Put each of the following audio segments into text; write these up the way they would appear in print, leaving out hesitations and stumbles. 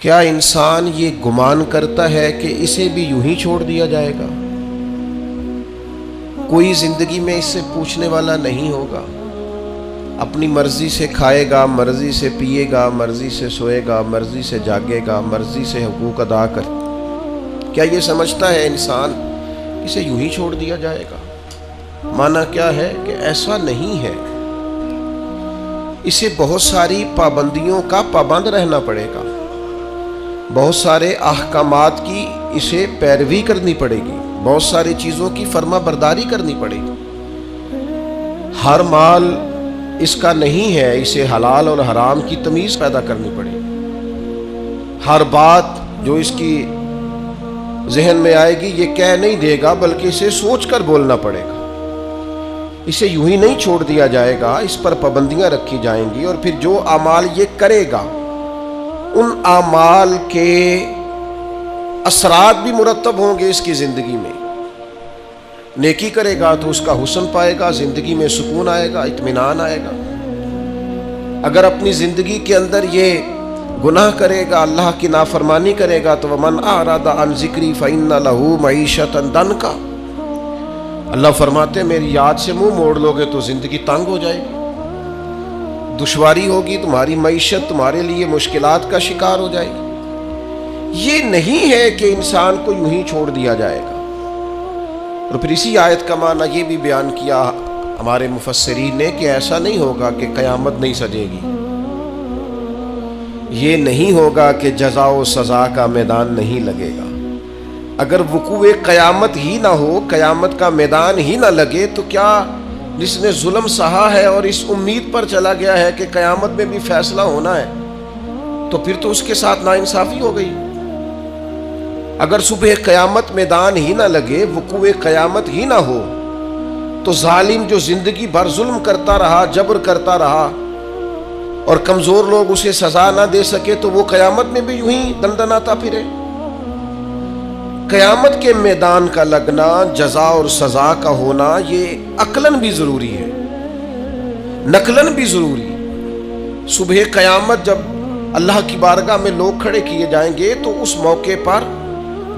کیا انسان یہ گمان کرتا ہے کہ اسے بھی یوں ہی چھوڑ دیا جائے گا؟ کوئی زندگی میں اس سے پوچھنے والا نہیں ہوگا، اپنی مرضی سے کھائے گا، مرضی سے پیے گا، مرضی سے سوئے گا، مرضی سے جاگے گا، مرضی سے حقوق ادا کر۔ کیا یہ سمجھتا ہے انسان اسے یوں ہی چھوڑ دیا جائے گا؟ معنی کیا ہے کہ ایسا نہیں ہے، اسے بہت ساری پابندیوں کا پابند رہنا پڑے گا، بہت سارے احکامات کی اسے پیروی کرنی پڑے گی، بہت ساری چیزوں کی فرما برداری کرنی پڑے گی۔ ہر مال اس کا نہیں ہے، اسے حلال اور حرام کی تمیز پیدا کرنی پڑے گی۔ ہر بات جو اس کی ذہن میں آئے گی یہ کہہ نہیں دے گا، بلکہ اسے سوچ کر بولنا پڑے گا۔ اسے یوں ہی نہیں چھوڑ دیا جائے گا، اس پر پابندیاں رکھی جائیں گی، اور پھر جو اعمال یہ کرے گا ان اعمال کے اثرات بھی مرتب ہوں گے اس کی زندگی میں۔ نیکی کرے گا تو اس کا حسن پائے گا، زندگی میں سکون آئے گا، اطمینان آئے گا۔ اگر اپنی زندگی کے اندر یہ گناہ کرے گا، اللہ کی نافرمانی کرے گا تو وَمَنْ أَعْرَضَ عَنْ ذِكْرِي فَإِنَّ لَهُ مَعِيشَةً ضَنْكَ۔ اللہ فرماتے ہیں میری یاد سے منہ موڑ لو گے تو زندگی تنگ ہو جائے گی، دشواری ہوگی، تمہاری معیشت تمہارے لیے مشکلات کا شکار ہو جائے گی۔ یہ نہیں ہے کہ انسان کو یوں ہی چھوڑ دیا جائے گا۔ اور پھر اسی آیت کا معنی یہ بھی بیان کیا ہمارے مفسرین نے کہ ایسا نہیں ہوگا کہ قیامت نہیں سجے گی، یہ نہیں ہوگا کہ جزا و سزا کا میدان نہیں لگے گا۔ اگر وقوع قیامت ہی نہ ہو، قیامت کا میدان ہی نہ لگے، تو کیا جس نے ظلم سہا ہے اور اس امید پر چلا گیا ہے کہ قیامت میں بھی فیصلہ ہونا ہے، تو پھر تو اس کے ساتھ ناانصافی ہو گئی۔ اگر صبح قیامت میدان ہی نہ لگے، وقوع قیامت ہی نہ ہو، تو ظالم جو زندگی بھر ظلم کرتا رہا، جبر کرتا رہا، اور کمزور لوگ اسے سزا نہ دے سکے، تو وہ قیامت میں بھی یوں ہی دندناتا پھرے۔ قیامت کے میدان کا لگنا، جزا اور سزا کا ہونا، یہ عقلاً بھی ضروری ہے، نقلاً بھی ضروری ہے۔ صبح قیامت جب اللہ کی بارگاہ میں لوگ کھڑے کیے جائیں گے تو اس موقع پر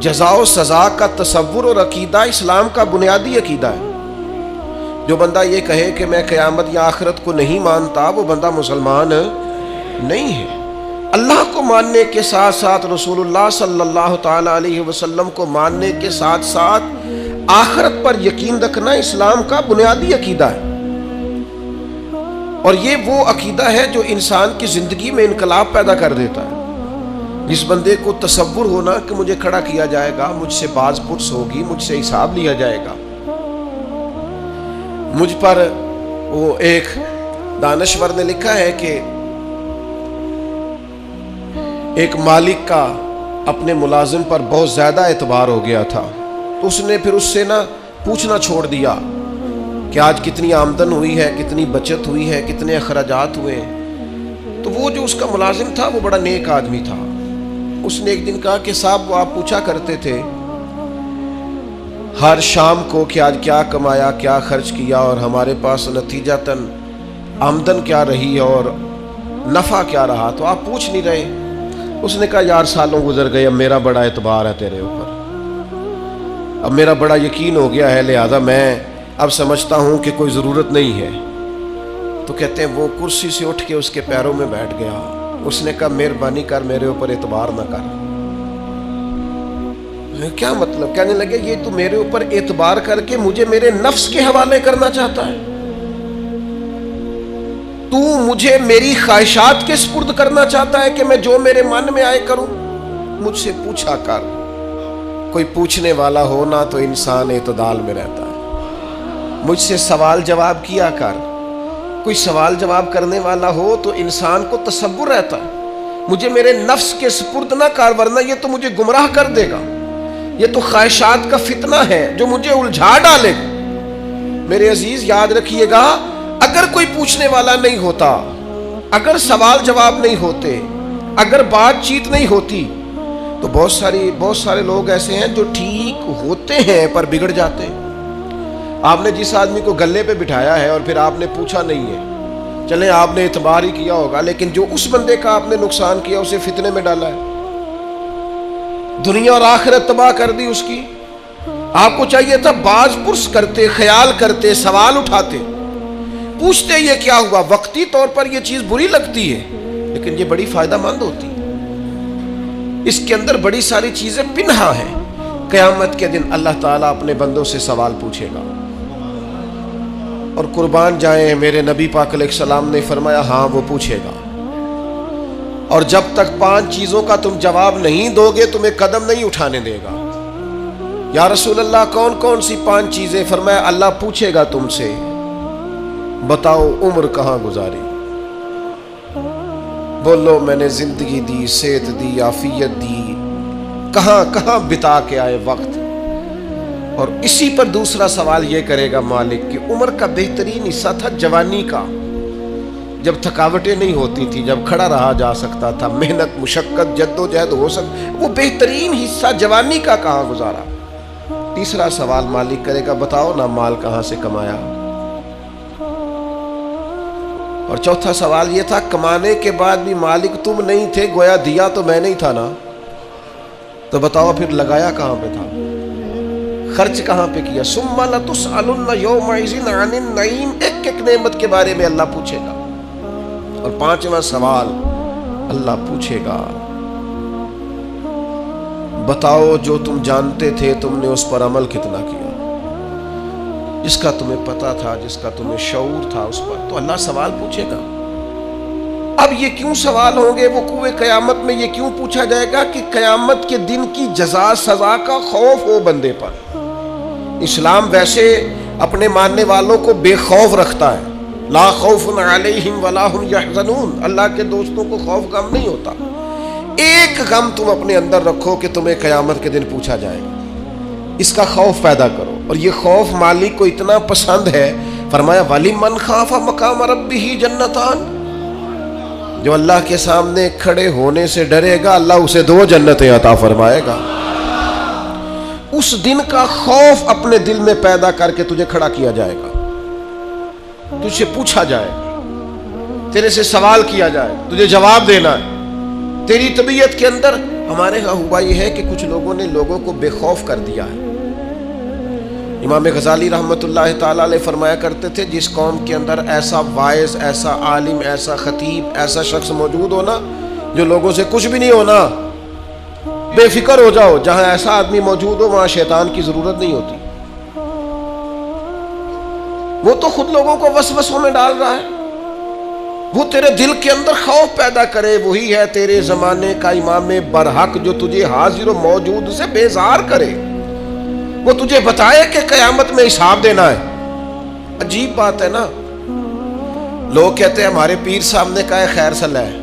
جزا و سزا کا تصور اور عقیدہ اسلام کا بنیادی عقیدہ ہے۔ جو بندہ یہ کہے کہ میں قیامت یا آخرت کو نہیں مانتا، وہ بندہ مسلمان نہیں ہے۔ اللہ کو ماننے کے ساتھ ساتھ رسول اللہ صلی اللہ تعالی علیہ وسلم کو ماننے کے ساتھ ساتھ آخرت پر یقین رکھنا اسلام کا بنیادی عقیدہ ہے، اور یہ وہ عقیدہ ہے جو انسان کی زندگی میں انقلاب پیدا کر دیتا ہے۔ جس بندے کو تصور ہونا کہ مجھے کھڑا کیا جائے گا، مجھ سے باز پرس ہوگی، مجھ سے حساب لیا جائے گا، مجھ پر وہ ایک دانشور نے لکھا ہے کہ ایک مالک کا اپنے ملازم پر بہت زیادہ اعتبار ہو گیا تھا، تو اس نے پھر اس سے پوچھنا چھوڑ دیا کہ آج کتنی آمدن ہوئی ہے، کتنی بچت ہوئی ہے، کتنے اخراجات ہوئے ہیں۔ تو وہ جو اس کا ملازم تھا وہ بڑا نیک آدمی تھا، اس نے ایک دن کہا کہ صاحب وہ آپ پوچھا کرتے تھے ہر شام کو کہ آج کیا کمایا، کیا خرچ کیا، اور ہمارے پاس نتیجتاً آمدن کیا رہی اور نفع کیا رہا، تو آپ پوچھ نہیں رہے۔ اس نے کہا یار سالوں گزر گئے، اب میرا بڑا اعتبار ہے تیرے اوپر، اب میرا بڑا یقین ہو گیا ہے، لہذا میں اب سمجھتا ہوں کہ کوئی ضرورت نہیں ہے۔ تو کہتے ہیں وہ کرسی سے اٹھ کے اس کے پیروں میں بیٹھ گیا۔ اس نے کہا مہربانی کر، میرے اوپر اعتبار نہ کر۔ کیا مطلب؟ کہنے لگے یہ تو میرے اوپر اعتبار کر کے مجھے میرے نفس کے حوالے کرنا چاہتا ہے، تو مجھے میری خواہشات کے سپرد کرنا چاہتا ہے کہ میں جو میرے من میں آئے کروں۔ مجھ سے پوچھا کر، کوئی پوچھنے والا ہو نا تو انسان اعتدال میں رہتا ہے۔ مجھ سے سوال جواب کیا کر، کوئی سوال جواب کرنے والا ہو تو انسان کو تصور رہتا ہے۔ مجھے میرے نفس کے سپرد نہ کر، ورنہ یہ تو مجھے گمراہ کر دے گا، یہ تو خواہشات کا فتنہ ہے جو مجھے الجھا ڈالے گا۔ میرے عزیز یاد رکھیے گا، اگر کوئی پوچھنے والا نہیں ہوتا، اگر سوال جواب نہیں ہوتے، اگر بات چیت نہیں ہوتی، تو بہت سارے لوگ ایسے ہیں جو ٹھیک ہوتے ہیں پر بگڑ جاتے ہیں۔ آپ نے جس آدمی کو گلے پہ بٹھایا ہے اور پھر آپ نے پوچھا نہیں ہے، چلیں آپ نے اعتبار ہی کیا ہوگا، لیکن جو اس بندے کا آپ نے نقصان کیا اسے فتنے میں ڈالا ہے، دنیا اور آخرت تباہ کر دی اس کی. آپ کو چاہیے تھا باز پرس کرتے، خیال کرتے، سوال اٹھاتے، پوچھتے یہ کیا ہوا. وقتی طور پر یہ چیز بری لگتی ہے لیکن یہ بڑی فائدہ مند ہوتی ہے. اس کے اندر بڑی ساری چیزیں پنہا ہیں. قیامت کے دن اللہ تعالیٰ اپنے بندوں سے سوال پوچھے گا. اور قربان جائیں میرے نبی پاک علیہ السلام نے فرمایا ہاں وہ پوچھے گا. اور جب تک 5 چیزوں کا تم جواب نہیں دو گے تمہیں قدم نہیں اٹھانے دے گا. یا رسول اللہ کون کون سی 5 چیزیں؟ فرمایا اللہ پوچھے گا تم سے بتاؤ عمر کہاں گزاری. بولو میں نے زندگی دی، صحت دی، عافیت دی، کہاں کہاں بتا کے آئے وقت. اور اسی پر دوسرا سوال یہ کرے گا مالک کہ عمر کا بہترین حصہ تھا جوانی کا، جب تھکاوٹیں نہیں ہوتی تھی، جب کھڑا رہا جا سکتا تھا، محنت مشقت جد و جہد ہو سکتی، وہ بہترین حصہ جوانی کا کہاں گزارا. تیسرا سوال مالک کرے گا بتاؤ نا مال کہاں سے کمایا. اور چوتھا سوال یہ تھا کمانے کے بعد بھی مالک تم نہیں تھے، گویا دیا تو میں نہیں تھا نا، تو بتاؤ پھر لگایا کہاں پہ تھا، خرچ کہاں پہ کیا. ثم لتسألن یومئذ عن النعیم. ایک ایک نعمت کے بارے میں اللہ پوچھے گا. اور 5واں سوال اللہ پوچھے گا بتاؤ جو تم جانتے تھے تم نے اس پر عمل کتنا کیا، جس کا تمہیں پتا تھا، جس کا تمہیں شعور تھا اس پر. تو اللہ سوال پوچھے گا. اب یہ کیوں سوال ہوں گے وقوع قیامت میں؟ یہ کیوں پوچھا جائے گا کہ قیامت کے دن کی جزا سزا کا خوف ہو بندے پر. اسلام ویسے اپنے ماننے والوں کو بے خوف رکھتا ہے. لا خوف علیہم ولا ہم یحزنون. اللہ کے دوستوں کو خوف غم نہیں ہوتا. ایک غم تم اپنے اندر رکھو کہ تمہیں قیامت کے دن پوچھا جائے گا، اس کا خوف پیدا کرو. اور یہ خوف مالک کو اتنا پسند ہے، فرمایا وَلِمَنْ خَافَ مَقَامَ رَبِّهِ جَنَّتَانِ. جو اللہ کے سامنے کھڑے ہونے سے ڈرے گا اللہ اسے 2 جنتیں عطا فرمائے گا. اس دن کا خوف اپنے دل میں پیدا کر کے تجھے کھڑا کیا جائے گا، تجھ سے پوچھا جائے گا، تیرے سے سوال کیا جائے گا، تجھے جواب دینا ہے. تیری طبیعت کے اندر ہمارے ہاں ہوا یہ ہے کہ کچھ لوگوں نے لوگوں کو بے خوف کر دیا ہے. امام غزالی رحمۃ اللہ تعالیٰ علیہ فرمایا کرتے تھے جس قوم کے اندر ایسا واعظ، ایسا عالم، ایسا خطیب، ایسا شخص موجود ہونا جو لوگوں سے کچھ بھی نہیں ہونا، بے فکر ہو جاؤ. جہاں ایسا آدمی موجود ہو وہاں شیطان کی ضرورت نہیں ہوتی. وہ تو خود لوگوں کو وسوسوں میں ڈال رہا ہے. وہ تیرے دل کے اندر خوف پیدا کرے وہی ہے تیرے زمانے کا امام برحق جو تجھے حاضر و موجود سے بیزار کرے. وہ تجھے بتائے کہ قیامت میں حساب دینا ہے. عجیب بات ہے نا. لوگ کہتے ہیں ہمارے پیر صاحب نے کہا ہے خیر صلاح ہے،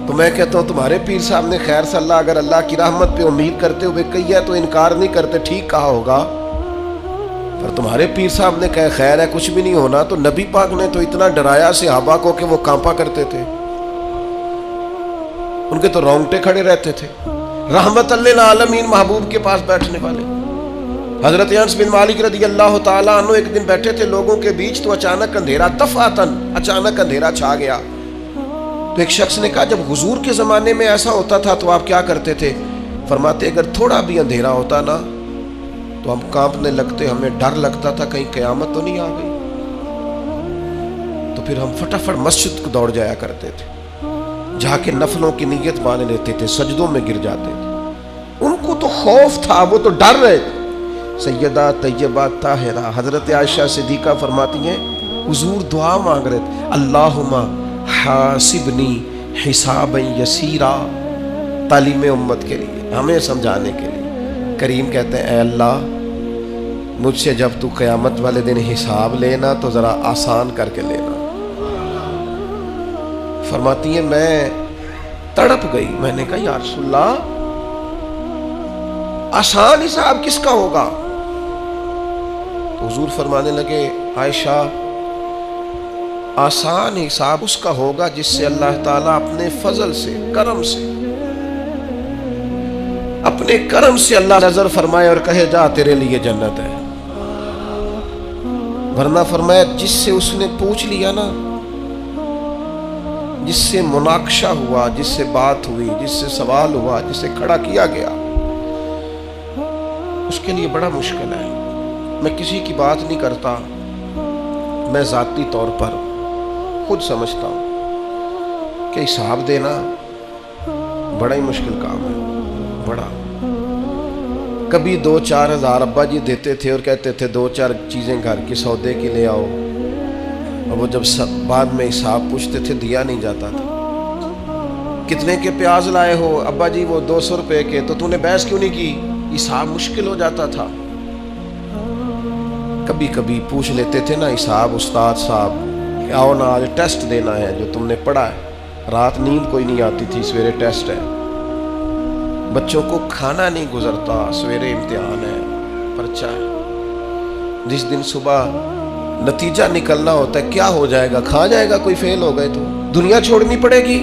تو میں کہتا ہوں تمہارے پیر صاحب نے خیر صلاح اگر اللہ کی رحمت پہ امید کرتے ہوئے کہی ہے تو انکار نہیں کرتے، ٹھیک کہا ہوگا. پر تمہارے پیر صاحب نے کہا خیر ہے کچھ بھی نہیں ہونا، تو نبی پاک نے تو اتنا ڈرایا صحابہ کو کہ وہ کانپا کرتے تھے، ان کے تو رونگٹے کھڑے رہتے تھے. رحمت للعالمین محبوب کے پاس بیٹھنے والے حضرت انس بن مالک رضی اللہ تعالیٰ عنہ ایک دن بیٹھے تھے لوگوں کے بیچ، تو اچانک اندھیرا، دفعتاً اچانک اندھیرا چھا گیا. تو ایک شخص نے کہا جب حضور کے زمانے میں ایسا ہوتا تھا تو آپ کیا کرتے تھے؟ فرماتے اگر تھوڑا بھی اندھیرا ہوتا نا تو ہم کانپنے لگتے، ہمیں ڈر لگتا تھا کہیں قیامت تو نہیں آ گئی. تو پھر ہم فٹافٹ مسجد کو دوڑ جایا کرتے تھے، جا کے نفلوں کی نیت باندھ لیتے تھے، سجدوں میں گر جاتے تھے. ان کو تو خوف تھا، وہ تو ڈر رہے تھے. سیدہ طیبہ طاہرہ حضرت عائشہ صدیقہ فرماتی ہیں حضور دعا مانگ رہے تھے اللہم حاسبنی حسابا یسیرا، تعلیم امت کے لیے، ہمیں سمجھانے کے لیے. کریم کہتے ہیں اے اللہ مجھ سے جب تو قیامت والے دن حساب لینا تو ذرا آسان کر کے لینا. فرماتی ہیں میں تڑپ گئی، میں نے کہا یا رسول اللہ آسان حساب کس کا ہوگا؟ تو حضور فرمانے لگے عائشہ آسان حساب اس کا ہوگا جس سے اللہ تعالیٰ اپنے فضل سے، کرم سے، اپنے کرم سے اللہ نظر فرمائے اور کہے جا تیرے لیے جنت ہے. ورنہ فرمایا جس سے اس نے پوچھ لیا نا جس سے مناقشہ ہوا، جس سے بات ہوئی، جس سے سوال ہوا، جس سے کھڑا کیا گیا، اس کے لیے بڑا مشکل ہے۔ میں کسی کی بات نہیں کرتا، میں ذاتی طور پر خود سمجھتا ہوں کہ حساب دینا بڑا ہی مشکل کام ہے، بڑا۔ کبھی 2-4 ہزار ابا جی دیتے تھے اور کہتے تھے 2-4 چیزیں گھر کے سودے کے لے آؤ، اور وہ جب بعد میں حساب پوچھتے تھے دیا نہیں جاتا تھا۔ کتنے کے پیاز لائے ہو؟ ابا جی وہ 200 روپے کے۔ تو تو نے بحث کیوں نہیں کی؟ حساب مشکل ہو جاتا تھا۔ کبھی کبھی پوچھ لیتے تھے نا حساب استاد صاحب کہ آؤ نا آج ٹیسٹ دینا ہے جو تم نے پڑھا ہے، رات نیند کوئی نہیں آتی تھی، سویرے ٹیسٹ ہے۔ بچوں کو کھانا نہیں گزرتا، سویرے امتحان ہے، پرچہ ہے۔ جس دن صبح نتیجہ نکلنا ہوتا ہے کیا ہو جائے گا، کھا جائے گا کوئی، فیل ہو گئے تو دنیا چھوڑنی پڑے گی۔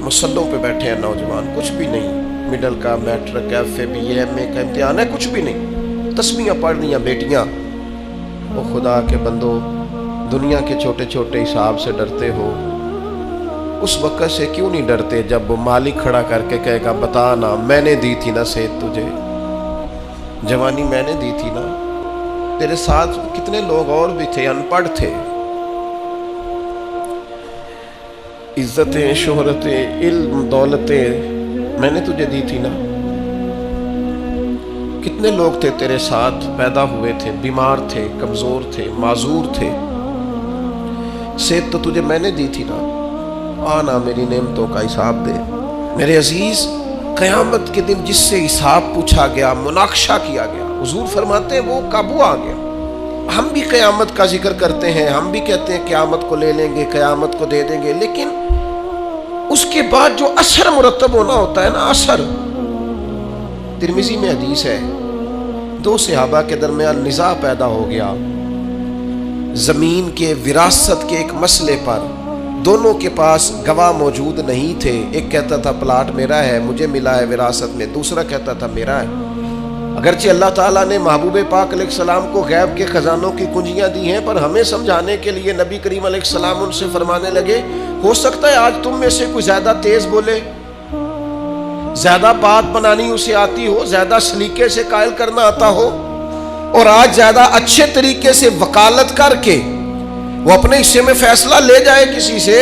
مسلوں پہ بیٹھے ہیں نوجوان، کچھ بھی نہیں، مڈل کا، matric, F A, B A, M A کا امتحان ہے، کچھ بھی نہیں، تسمیاں پڑھ رہی ہیں بیٹیاں۔ وہ خدا کے بندو، دنیا کے چھوٹے چھوٹے حساب سے ڈرتے ہو، اس وقت سے کیوں نہیں ڈرتے جب وہ مالک کھڑا کر کے کہے گا بتا نا، میں نے دی تھی نا صحت تجھے، جوانی میں نے دی تھی نا، تیرے ساتھ کتنے لوگ اور بھی تھے، ان پڑھ تھے، عزتیں، شہرتیں، علم، دولتیں میں نے تجھے دی تھی نا۔ کتنے لوگ تھے تیرے ساتھ، پیدا ہوئے تھے، بیمار تھے، کمزور تھے، معذور تھے، صحت تو تجھے میں نے دی تھی نا، آنا میری نعمتوں کا حساب دے۔ میرے عزیز، قیامت کے دن جس سے حساب پوچھا گیا، مناقشہ کیا گیا، حضور فرماتے ہیں وہ قابو آ گیا۔ ہم بھی قیامت کا ذکر کرتے ہیں، ہم بھی کہتے ہیں قیامت کو لے لیں گے، قیامت کو دے دیں گے، لیکن اس کے بعد جو اثر مرتب ہونا ہوتا ہے نا، اثر۔ ترمذی میں حدیث ہے، 2 صحابہ کے درمیان نزاع پیدا ہو گیا زمین کے وراثت کے ایک مسئلے پر۔ دونوں کے پاس گواہ موجود نہیں تھے، ایک کہتا تھا پلاٹ میرا ہے، مجھے ملا ہے وراثت میں، دوسرا کہتا تھا میرا ہے۔ اگرچہ اللہ تعالیٰ نے محبوب پاک علیہ السلام کو غیب کے خزانوں کی کنجیاں دی ہیں، پر ہمیں سمجھانے کے لیے نبی کریم علیہ السلام ان سے فرمانے لگے، ہو سکتا ہے آج تم میں سے کوئی زیادہ تیز بولے، زیادہ بات بنانی اسے آتی ہو، زیادہ سلیقے سے قائل کرنا آتا ہو، اور آج زیادہ اچھے طریقے سے وکالت کر کے وہ اپنے حصے میں فیصلہ لے جائے کسی سے۔